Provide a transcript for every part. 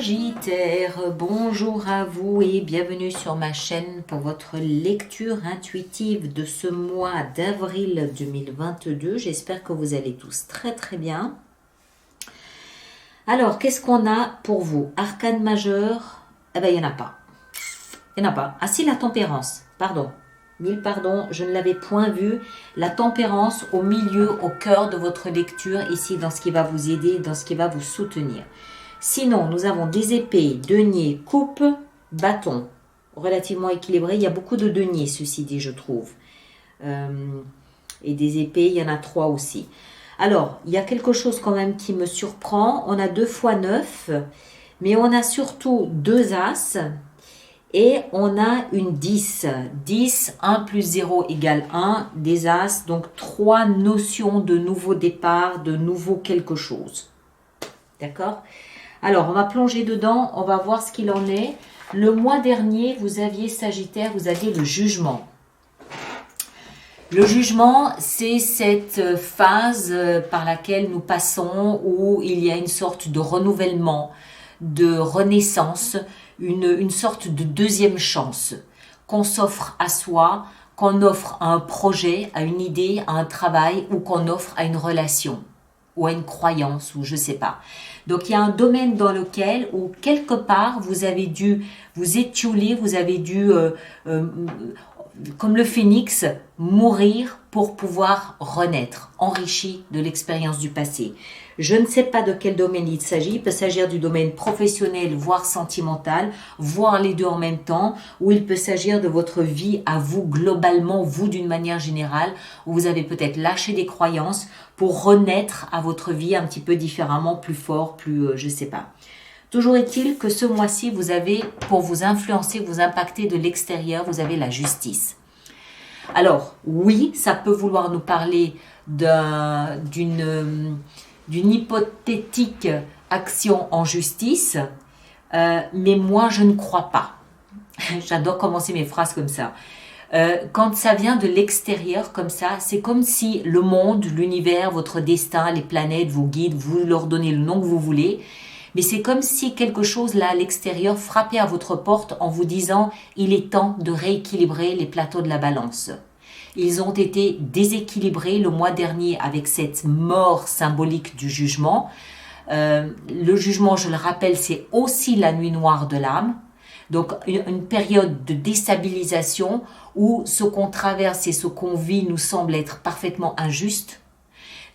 Sagittaire, bonjour à vous et bienvenue sur ma chaîne pour votre lecture intuitive de ce mois d'avril 2022. J'espère que vous allez tous très bien. Alors, qu'est-ce qu'on a pour vous? Arcane majeur, eh bien, il n'y en a pas. Il n'y en a pas. Ah si, la tempérance, pardon. Mille pardons, je ne l'avais point vu. La tempérance au milieu, au cœur de votre lecture, ici dans ce qui va vous aider, dans ce qui va vous soutenir. Sinon, nous avons des épées, denier, coupe, bâton. Relativement équilibré. Il y a beaucoup de deniers, ceci dit, je trouve. Et des épées, il y en a 3 aussi. Alors, il y a quelque chose quand même qui me surprend. On a 2 fois 9, mais on a surtout 2 as et on a une 10. 10, 1 plus 0 égale 1, des as. Donc, 3 notions de nouveau départ, de nouveau quelque chose. D'accord ? Alors, on va plonger dedans, on va voir ce qu'il en est. Le mois dernier, vous aviez Sagittaire, vous aviez le jugement. Le jugement, c'est cette phase par laquelle nous passons où il y a une sorte de renouvellement, de renaissance, une sorte de deuxième chance qu'on s'offre à soi, qu'on offre à un projet, à une idée, à un travail ou qu'on offre à une relation ou à une croyance ou je ne sais pas. Donc, il y a un domaine dans lequel, ou quelque part, vous avez dû vous étioler, vous avez dû, comme le phénix, mourir pour pouvoir renaître, enrichi de l'expérience du passé. Je ne sais pas de quel domaine il s'agit. Il peut s'agir du domaine professionnel, voire sentimental, voire les deux en même temps, ou il peut s'agir de votre vie à vous, globalement, vous d'une manière générale, où vous avez peut-être lâché des croyances pour renaître à votre vie un petit peu différemment, plus fort, plus, je ne sais pas. Toujours est-il que ce mois-ci, vous avez, pour vous influencer, vous impacter de l'extérieur, vous avez la justice. Alors, oui, ça peut vouloir nous parler d'une hypothétique action en justice, mais moi, je ne crois pas. J'adore commencer mes phrases comme ça. Quand ça vient de l'extérieur comme ça, c'est comme si le monde, l'univers, votre destin, les planètes, vos guides, vous leur donnez le nom que vous voulez, mais c'est comme si quelque chose là à l'extérieur frappait à votre porte en vous disant « il est temps de rééquilibrer les plateaux de la balance ». Ils ont été déséquilibrés le mois dernier avec cette mort symbolique du jugement. Le jugement, je le rappelle, c'est aussi la nuit noire de l'âme. Donc, une période de déstabilisation où ce qu'on traverse et ce qu'on vit nous semble être parfaitement injuste.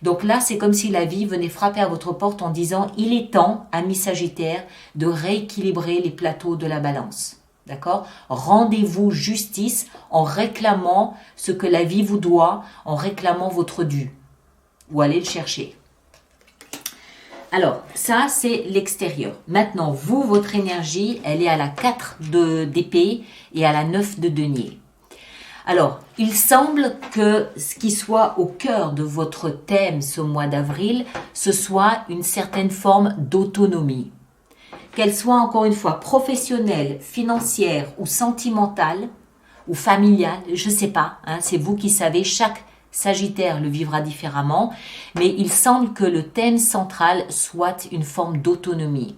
Donc là, c'est comme si la vie venait frapper à votre porte en disant « il est temps, amis Sagittaire, de rééquilibrer les plateaux de la balance ». D'accord ? Rendez-vous justice en réclamant ce que la vie vous doit, en réclamant votre dû. Ou allez le chercher. Alors, ça, c'est l'extérieur. Maintenant, vous, votre énergie, elle est à la 4 d'épée et à la 9 de denier. Alors, il semble que ce qui soit au cœur de votre thème ce mois d'avril, ce soit une certaine forme d'autonomie. Qu'elle soit encore une fois professionnelle, financière ou sentimentale ou familiale, je ne sais pas, hein, c'est vous qui savez, chaque Sagittaire le vivra différemment, mais il semble que le thème central soit une forme d'autonomie.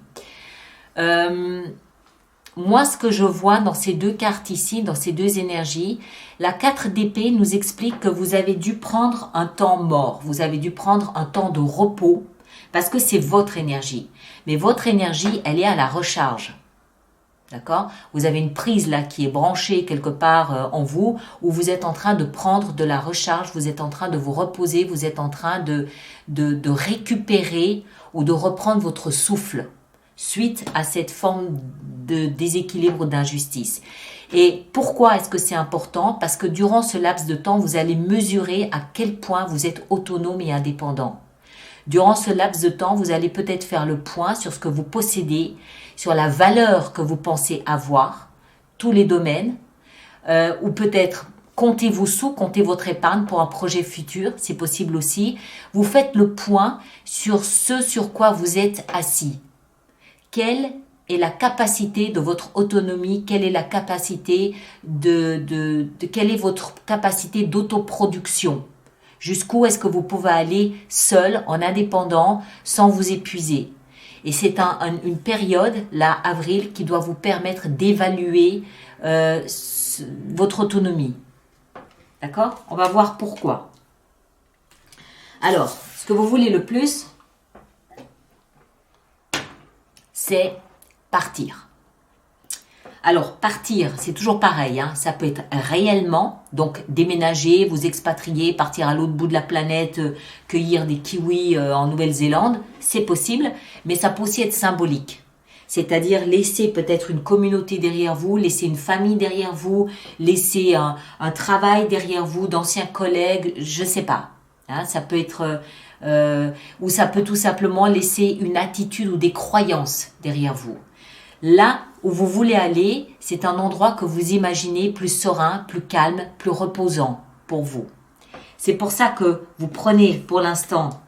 Moi, ce que je vois dans ces deux cartes ici, dans ces deux énergies, la 4 d'épée nous explique que vous avez dû prendre un temps mort, vous avez dû prendre un temps de repos, parce que c'est votre énergie. Mais votre énergie, elle est à la recharge. D'accord ? Vous avez une prise là qui est branchée quelque part en vous, où vous êtes en train de prendre de la recharge, vous êtes en train de vous reposer, vous êtes en train de récupérer ou de reprendre votre souffle suite à cette forme de déséquilibre, d'injustice. Et pourquoi est-ce que c'est important ? Parce que durant ce laps de temps, vous allez mesurer à quel point vous êtes autonome et indépendant. Durant ce laps de temps, vous allez peut-être faire le point sur ce que vous possédez, sur la valeur que vous pensez avoir, tous les domaines, ou peut-être comptez vos sous, comptez votre épargne pour un projet futur, c'est possible aussi. Vous faites le point sur ce sur quoi vous êtes assis. Quelle est la capacité de votre autonomie, quelle est la capacité quelle est votre capacité d'autoproduction? Jusqu'où est-ce que vous pouvez aller seul, en indépendant, sans vous épuiser? Et c'est une période, là, avril, qui doit vous permettre d'évaluer votre autonomie. D'accord? On va voir pourquoi. Alors, ce que vous voulez le plus, c'est partir. Alors, partir, c'est toujours pareil, hein, ça peut être réellement, donc déménager, vous expatrier, partir à l'autre bout de la planète, cueillir des kiwis en Nouvelle-Zélande, c'est possible, mais ça peut aussi être symbolique. C'est-à-dire laisser peut-être une communauté derrière vous, laisser une famille derrière vous, laisser un travail derrière vous, d'anciens collègues, je sais pas. Hein, ça peut être, ou ça peut tout simplement laisser une attitude ou des croyances derrière vous. Là où vous voulez aller, c'est un endroit que vous imaginez plus serein, plus calme, plus reposant pour vous. C'est pour ça que vous prenez pour l'instant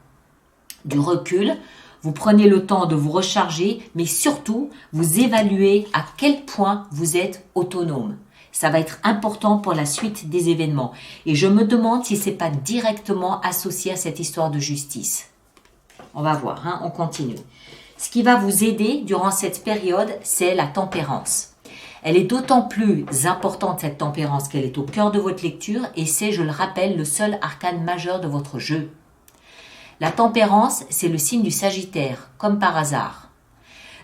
du recul, vous prenez le temps de vous recharger, mais surtout, vous évaluez à quel point vous êtes autonome. Ça va être important pour la suite des événements. Et je me demande si ce n'est pas directement associé à cette histoire de justice. On va voir, hein, on continue. Ce qui va vous aider durant cette période, c'est la tempérance. Elle est d'autant plus importante, cette tempérance, qu'elle est au cœur de votre lecture et c'est, je le rappelle, le seul arcane majeur de votre jeu. La tempérance, c'est le signe du Sagittaire, comme par hasard.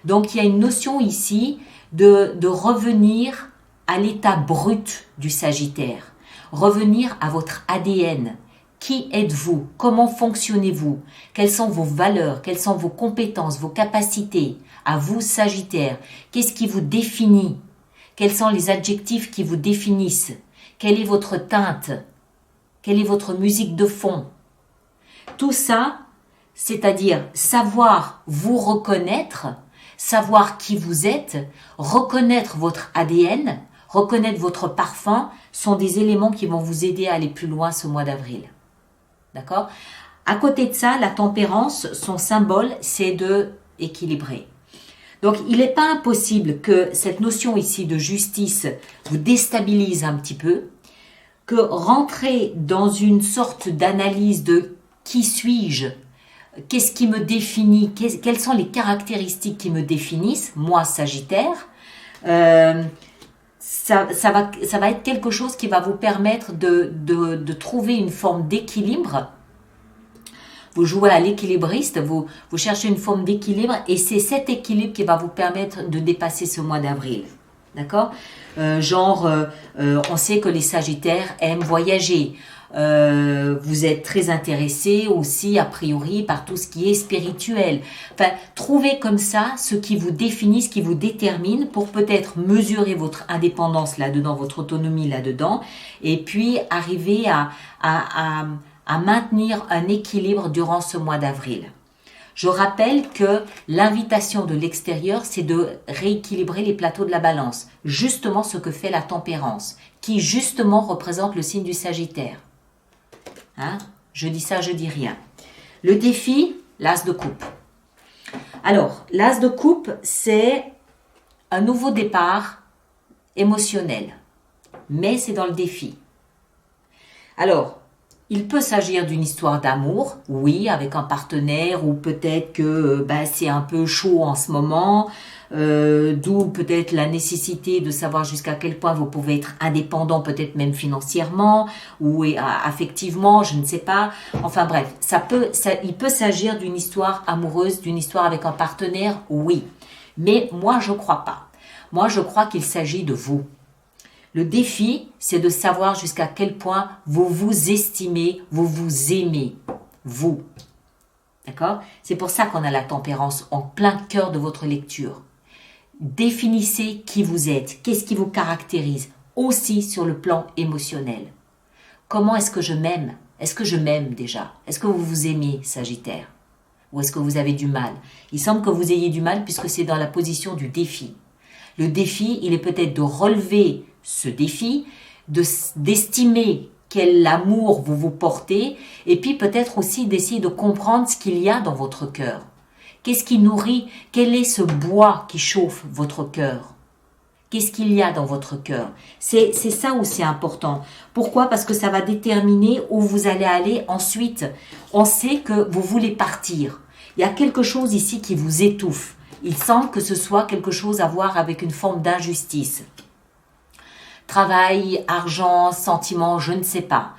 Donc, il y a une notion ici de revenir à l'état brut du Sagittaire, revenir à votre ADN. Qui êtes-vous? Comment fonctionnez-vous? Quelles sont vos valeurs? Quelles sont vos compétences, vos capacités? À vous, Sagittaire, qu'est-ce qui vous définit? Quels sont les adjectifs qui vous définissent? Quelle est votre teinte? Quelle est votre musique de fond? Tout ça, c'est-à-dire savoir vous reconnaître, savoir qui vous êtes, reconnaître votre ADN, reconnaître votre parfum, sont des éléments qui vont vous aider à aller plus loin ce mois d'avril. D'accord? À côté de ça, la tempérance, son symbole, c'est de équilibrer. Donc, il n'est pas impossible que cette notion ici de justice vous déstabilise un petit peu, que rentrer dans une sorte d'analyse de qui suis-je, qu'est-ce qui me définit, quelles sont les caractéristiques qui me définissent, moi, Sagittaire, ça va être quelque chose qui va vous permettre de trouver une forme d'équilibre. Vous jouez à l'équilibriste, vous cherchez une forme d'équilibre et c'est cet équilibre qui va vous permettre de dépasser ce mois d'avril. D'accord? On sait que les Sagittaires aiment voyager. Vous êtes très intéressé aussi a priori par tout ce qui est spirituel. Enfin, trouvez comme ça ce qui vous définit, ce qui vous détermine pour peut-être mesurer votre indépendance là-dedans, votre autonomie là-dedans, et puis arriver à maintenir un équilibre durant ce mois d'avril. Je rappelle que l'invitation de l'extérieur, c'est de rééquilibrer les plateaux de la balance, justement ce que fait la tempérance, qui justement représente le signe du Sagittaire. Hein? Je dis ça, je dis rien. Le défi, l'as de coupe. Alors, l'as de coupe, c'est un nouveau départ émotionnel, mais c'est dans le défi. Alors, il peut s'agir d'une histoire d'amour, oui, avec un partenaire, ou peut-être que c'est un peu chaud en ce moment, d'où peut-être la nécessité de savoir jusqu'à quel point vous pouvez être indépendant, peut-être même financièrement, ou affectivement, je ne sais pas. Enfin bref, il peut s'agir d'une histoire amoureuse, d'une histoire avec un partenaire, oui. Mais moi, je ne crois pas. Moi, je crois qu'il s'agit de vous. Le défi, c'est de savoir jusqu'à quel point vous vous estimez, vous vous aimez, vous. D'accord? C'est pour ça qu'on a la tempérance en plein cœur de votre lecture. Définissez qui vous êtes, qu'est-ce qui vous caractérise, aussi sur le plan émotionnel. Comment est-ce que je m'aime? Est-ce que je m'aime déjà? Est-ce que vous vous aimez, Sagittaire? Ou est-ce que vous avez du mal? Il semble que vous ayez du mal puisque c'est dans la position du défi. Le défi, il est peut-être de relever ce défi, d'estimer quel amour vous portez, et puis peut-être aussi d'essayer de comprendre ce qu'il y a dans votre cœur. Qu'est-ce qui nourrit? Quel est ce bois qui chauffe votre cœur? Qu'est-ce qu'il y a dans votre cœur? C'est ça où c'est important. Pourquoi? Parce que ça va déterminer où vous allez aller ensuite. On sait que vous voulez partir. Il y a quelque chose ici qui vous étouffe. Il semble que ce soit quelque chose à voir avec une forme d'injustice. Travail, argent, sentiments, je ne sais pas.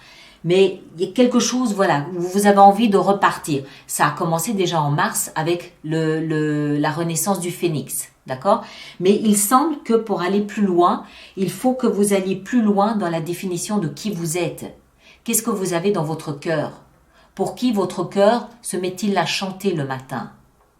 Mais il y a quelque chose, voilà, où vous avez envie de repartir. Ça a commencé déjà en mars avec la renaissance du phénix, d'accord? Mais il semble que pour aller plus loin, il faut que vous alliez plus loin dans la définition de qui vous êtes. Qu'est-ce que vous avez dans votre cœur? Pour qui votre cœur se met-il à chanter le matin?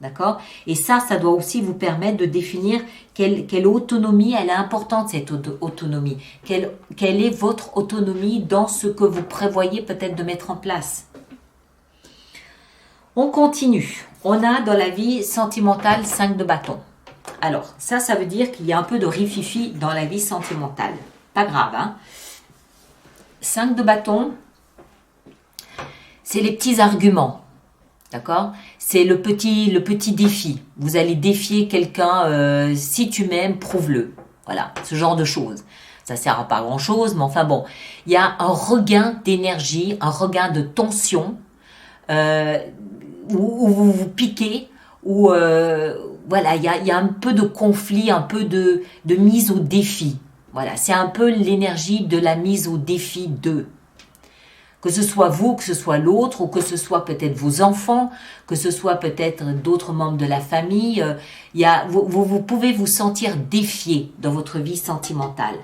D'accord? Et ça doit aussi vous permettre de définir quelle autonomie, elle est importante cette autonomie. Quelle est votre autonomie dans ce que vous prévoyez peut-être de mettre en place. On continue. On a dans la vie sentimentale 5 de bâton. Alors, ça veut dire qu'il y a un peu de rififi dans la vie sentimentale. Pas grave, hein? 5 de bâton, c'est les petits arguments. D'accord? C'est le petit défi. Vous allez défier quelqu'un, si tu m'aimes, prouve-le. Voilà, ce genre de choses. Ça sert à pas grand-chose, mais enfin bon. Il y a un regain d'énergie, un regain de tension, où vous vous piquez, où voilà, il y a un peu de conflit, un peu de mise au défi. Voilà, c'est un peu l'énergie de la mise au défi de. Que ce soit vous, que ce soit l'autre, ou que ce soit peut-être vos enfants, que ce soit peut-être d'autres membres de la famille, vous pouvez vous sentir défié dans votre vie sentimentale.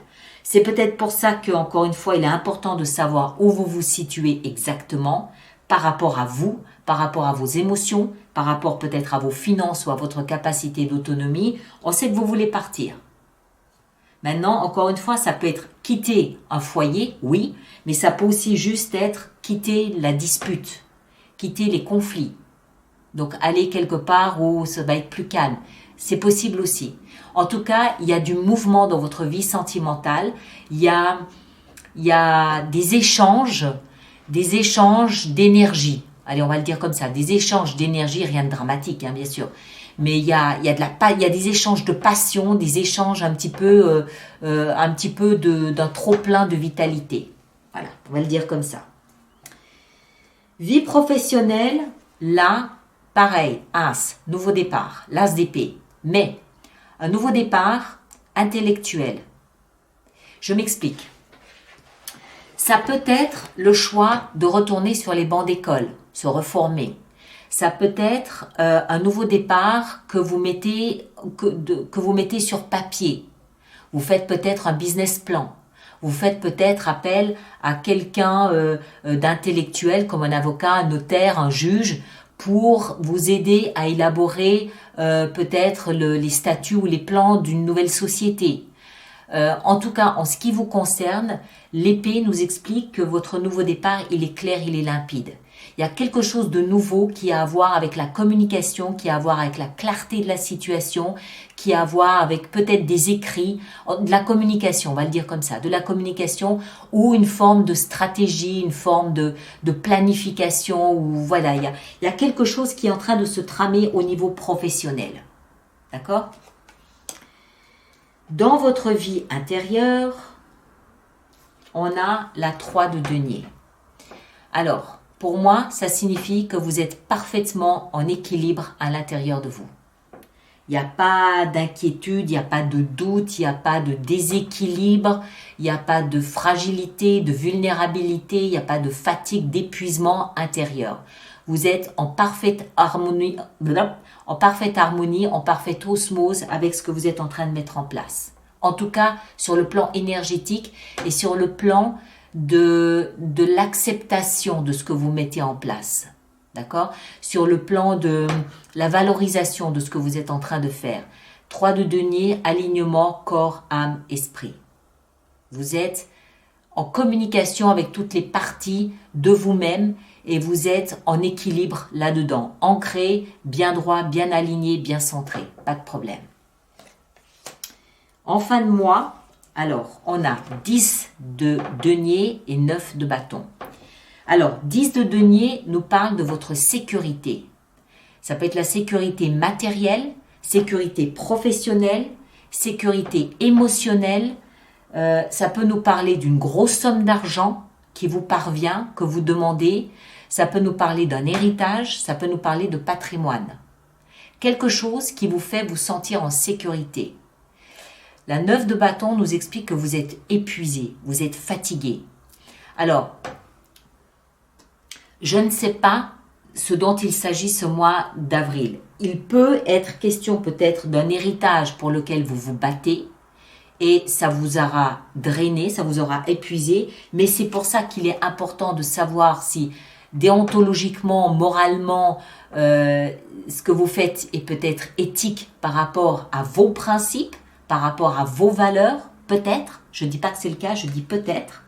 C'est peut-être pour ça que, encore une fois, il est important de savoir où vous vous situez exactement par rapport à vous, par rapport à vos émotions, par rapport peut-être à vos finances ou à votre capacité d'autonomie. On sait que vous voulez partir. Maintenant, encore une fois, ça peut être quitter un foyer, oui, mais ça peut aussi juste être quitter la dispute, quitter les conflits. Donc, aller quelque part où ça va être plus calme. C'est possible aussi. En tout cas, il y a du mouvement dans votre vie sentimentale. Il y a des échanges d'énergie. Allez, on va le dire comme ça. Des échanges d'énergie, rien de dramatique, hein, bien sûr. Mais il y a des échanges de passion, des échanges un petit peu d'un trop plein de vitalité. Voilà, on va le dire comme ça. Vie professionnelle, là, pareil, As, nouveau départ, l'As d'épée. Mais un nouveau départ intellectuel. Je m'explique. Ça peut être le choix de retourner sur les bancs d'école, se reformer. Ça peut être un nouveau départ que vous mettez sur papier. Vous faites peut-être un business plan. Vous faites peut-être appel à quelqu'un d'intellectuel comme un avocat, un notaire, un juge pour vous aider à élaborer peut-être les statuts ou les plans d'une nouvelle société. En tout cas, en ce qui vous concerne, l'épée nous explique que votre nouveau départ, il est clair, il est limpide. Il y a quelque chose de nouveau qui a à voir avec la communication, qui a à voir avec la clarté de la situation, qui a à voir avec peut-être des écrits, de la communication, on va le dire comme ça, de la communication ou une forme de stratégie, une forme de planification, ou voilà, il y a quelque chose qui est en train de se tramer au niveau professionnel. D'accord ? Dans votre vie intérieure, on a la 3 de denier. Alors, pour moi, ça signifie que vous êtes parfaitement en équilibre à l'intérieur de vous. Il n'y a pas d'inquiétude, il n'y a pas de doute, il n'y a pas de déséquilibre, il n'y a pas de fragilité, de vulnérabilité, il n'y a pas de fatigue, d'épuisement intérieur. Vous êtes en parfaite harmonie, en parfaite osmose avec ce que vous êtes en train de mettre en place. En tout cas, sur le plan énergétique et sur le plan de l'acceptation de ce que vous mettez en place. D'accord ? Sur le plan de la valorisation de ce que vous êtes en train de faire. 3 de denier, alignement, corps, âme, esprit. Vous êtes en communication avec toutes les parties de vous-même et vous êtes en équilibre là-dedans. Ancré, bien droit, bien aligné, bien centré. Pas de problème. En fin de mois, alors, on a 10 de denier et 9 de bâton. Alors, 10 de denier nous parle de votre sécurité. Ça peut être la sécurité matérielle, sécurité professionnelle, sécurité émotionnelle. Ça peut nous parler d'une grosse somme d'argent qui vous parvient, que vous demandez. Ça peut nous parler d'un héritage, ça peut nous parler de patrimoine. Quelque chose qui vous fait vous sentir en sécurité. La 9 de bâton nous explique que vous êtes épuisé, vous êtes fatigué. Alors, je ne sais pas ce dont il s'agit ce mois d'avril. Il peut être question peut-être d'un héritage pour lequel vous vous battez et ça vous aura drainé, ça vous aura épuisé, mais c'est pour ça qu'il est important de savoir si déontologiquement, moralement, ce que vous faites est peut-être éthique par rapport à vos principes, par rapport à vos valeurs, peut-être. Je ne dis pas que c'est le cas, je dis peut-être.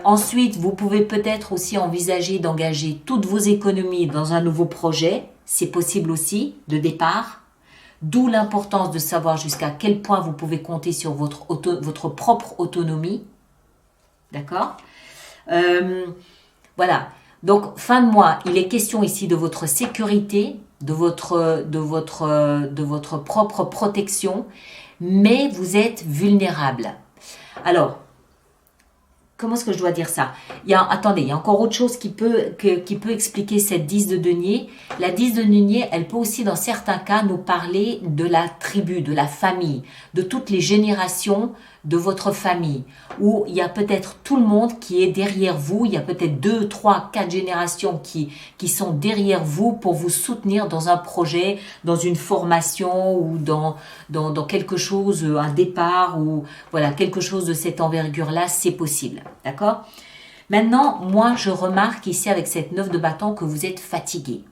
Ensuite, vous pouvez peut-être aussi envisager d'engager toutes vos économies dans un nouveau projet. C'est possible aussi, de départ. D'où l'importance de savoir jusqu'à quel point vous pouvez compter sur votre propre autonomie. D'accord ? Voilà. Donc, fin de mois, il est question ici de votre sécurité, de votre propre protection, mais vous êtes vulnérable. Alors, comment est-ce que je dois dire ça? Attendez, il y a encore autre chose qui peut expliquer cette 10 de denier. La 10 de denier, elle peut aussi dans certains cas nous parler de la tribu, de la famille, de toutes les générations de votre famille, où il y a peut-être tout le monde qui est derrière vous, il y a peut-être 2, 3, 4 générations qui sont derrière vous pour vous soutenir dans un projet, dans une formation ou dans quelque chose, un départ ou voilà, quelque chose de cette envergure-là, c'est possible. D'accord ? Maintenant, moi, je remarque ici avec cette 9 de bâton que vous êtes fatigué.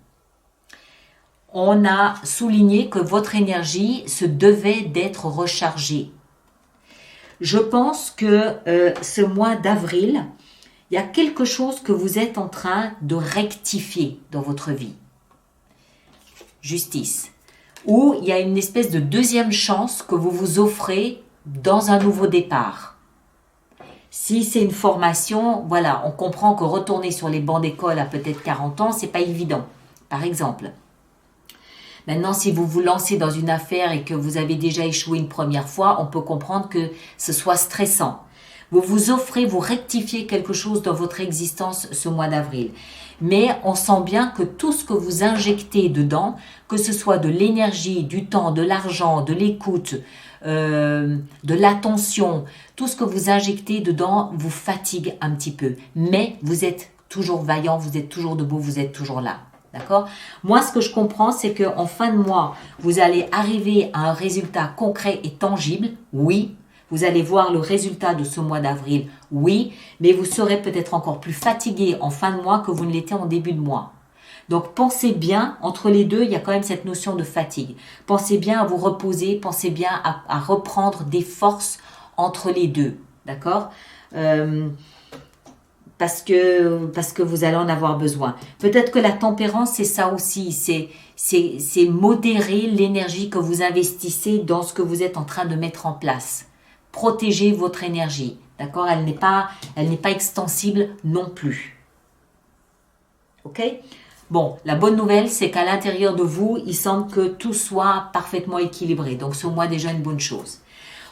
On a souligné que votre énergie se devait d'être rechargée. Je pense que ce mois d'avril, il y a quelque chose que vous êtes en train de rectifier dans votre vie. Justice. Ou il y a une espèce de deuxième chance que vous vous offrez dans un nouveau départ. Si c'est une formation, voilà, on comprend que retourner sur les bancs d'école à peut-être 40 ans, c'est pas évident, par exemple. Maintenant, si vous vous lancez dans une affaire et que vous avez déjà échoué une première fois, on peut comprendre que ce soit stressant. Vous vous offrez, vous rectifiez quelque chose dans votre existence ce mois d'avril. Mais on sent bien que tout ce que vous injectez dedans, que ce soit de l'énergie, du temps, de l'argent, de l'écoute, de l'attention, tout ce que vous injectez dedans vous fatigue un petit peu. Mais vous êtes toujours vaillant, vous êtes toujours debout, vous êtes toujours là. D'accord ? Moi, ce que je comprends, c'est qu'en fin de mois, vous allez arriver à un résultat concret et tangible. Oui, vous allez voir le résultat de ce mois d'avril. Oui, mais vous serez peut-être encore plus fatigué en fin de mois que vous ne l'étiez en début de mois. Donc, pensez bien, entre les deux, il y a quand même cette notion de fatigue. Pensez bien à vous reposer, pensez bien à reprendre des forces entre les deux. D'accord ? Parce que vous allez en avoir besoin. Peut-être que la tempérance, c'est ça aussi, c'est modérer l'énergie que vous investissez dans ce que vous êtes en train de mettre en place. Protégez votre énergie, d'accord ? Elle n'est pas extensible non plus. Ok ? Bon, la bonne nouvelle, c'est qu'à l'intérieur de vous, il semble que tout soit parfaitement équilibré. Donc, c'est au moins déjà une bonne chose.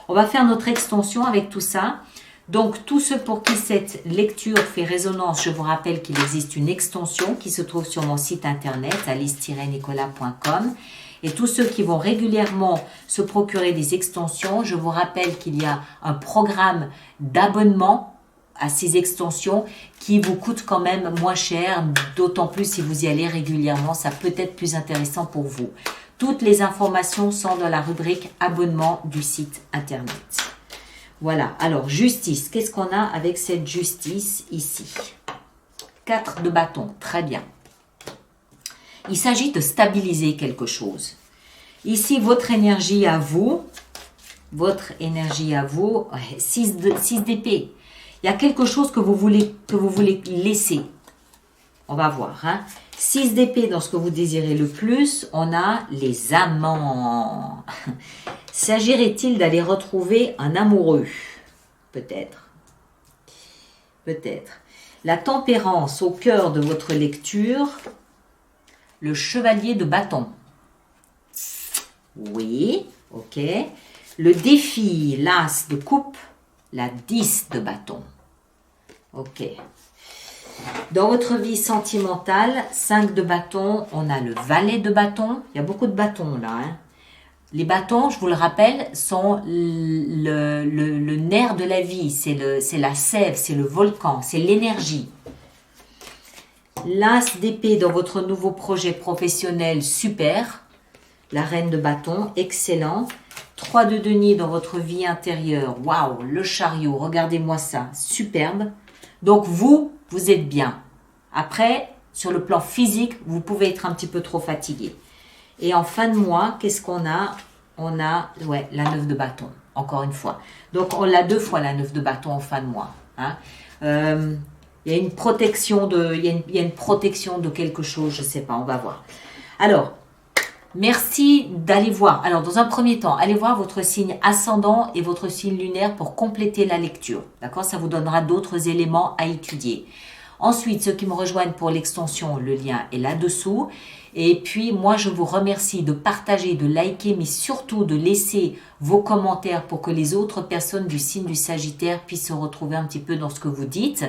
On va faire notre extension avec tout ça. Donc, tous ceux pour qui cette lecture fait résonance, je vous rappelle qu'il existe une extension qui se trouve sur mon site internet alice-nicolas.com. Et tous ceux qui vont régulièrement se procurer des extensions, je vous rappelle qu'il y a un programme d'abonnement à ces extensions qui vous coûte quand même moins cher, d'autant plus si vous y allez régulièrement, ça peut être plus intéressant pour vous. Toutes les informations sont dans la rubrique abonnement du site internet. Voilà, alors justice, qu'est-ce qu'on a avec cette justice ici? 4 de bâton, très bien. Il s'agit de stabiliser quelque chose. Ici, votre énergie à vous, 6 d'épée. Il y a quelque chose que vous voulez laisser. On va voir. 6 d'épée dans ce que vous désirez le plus. On a les amants. S'agirait-il d'aller retrouver un amoureux? Peut-être. Peut-être. La tempérance au cœur de votre lecture. Le chevalier de bâton. Oui, ok. Le défi, l'as de coupe. La 10 de bâton. Ok. Dans votre vie sentimentale, 5 de bâton, on a le valet de bâton. Il y a beaucoup de bâtons là. Hein. Les bâtons, je vous le rappelle, sont le nerf de la vie. C'est la sève, c'est le volcan, c'est l'énergie. L'as d'épée dans votre nouveau projet professionnel, super. La reine de bâton, excellent. 3 de denier dans votre vie intérieure. Waouh, le chariot, regardez-moi ça, superbe. Donc vous êtes bien. Après, sur le plan physique, vous pouvez être un petit peu trop fatigué. Et en fin de mois, qu'est-ce qu'on a? On a la 9 de bâton, encore une fois. Donc on l'a 2 fois la 9 de bâton en fin de mois. Hein. Il y a une protection il y a une protection de quelque chose, je ne sais pas, on va voir. Alors, merci d'aller voir. Alors, dans un premier temps, allez voir votre signe ascendant et votre signe lunaire pour compléter la lecture. D'accord? Ça vous donnera d'autres éléments à étudier. Ensuite, ceux qui me rejoignent pour l'extension, le lien est là-dessous. Et puis, moi, je vous remercie de partager, de liker, mais surtout de laisser vos commentaires pour que les autres personnes du signe du Sagittaire puissent se retrouver un petit peu dans ce que vous dites.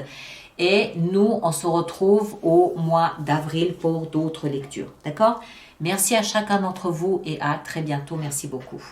Et nous, on se retrouve au mois d'avril pour d'autres lectures. D'accord? Merci à chacun d'entre vous et à très bientôt. Merci beaucoup.